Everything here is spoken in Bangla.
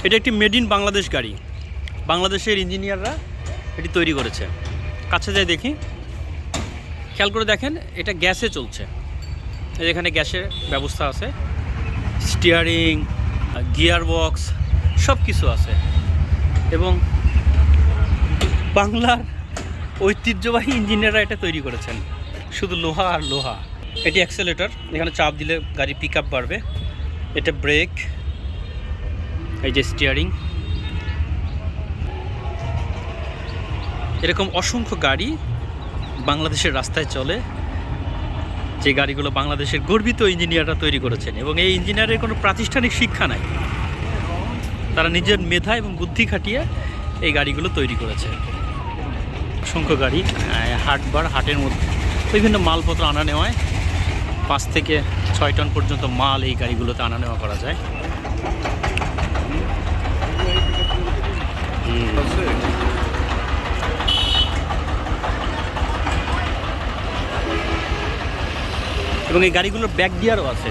এটা একটি মেড ইন বাংলাদেশ গাড়ি, বাংলাদেশের ইঞ্জিনিয়াররা এটি তৈরি করেছে। কাছে যাই দেখি, খেয়াল করে দেখেন এটা গ্যাসে চলছে। এখানে গ্যাসের ব্যবস্থা আছে, স্টিয়ারিং, গিয়ার বক্স সব কিছু আছে এবং বাংলার ঐতিহ্যবাহী ইঞ্জিনিয়াররা এটা তৈরি করেছেন, শুধু লোহা আর লোহা। এটি অ্যাক্সেলেটর, এখানে চাপ দিলে গাড়ি পিক আপ বাড়বে। এটা ব্রেক, এই যে স্টিয়ারিং। এরকম অসংখ্য গাড়ি বাংলাদেশের রাস্তায় চলে, যে গাড়িগুলো বাংলাদেশের গর্বিত ইঞ্জিনিয়াররা তৈরি করেছেন এবং এই ইঞ্জিনিয়ারের কোনো প্রাতিষ্ঠানিক শিক্ষা নাই, তারা নিজের মেধা এবং বুদ্ধি খাটিয়ে এই গাড়িগুলো তৈরি করেছে। অসংখ্য গাড়ি, হাটের মধ্যে বিভিন্ন মালপত্র আনা নেওয়ায় 5 থেকে 6 টন পর্যন্ত মাল এই গাড়িগুলোতে আনা নেওয়া করা যায়। এবং এই গাড়িগুলোর ব্যাক গিয়ারও আছে।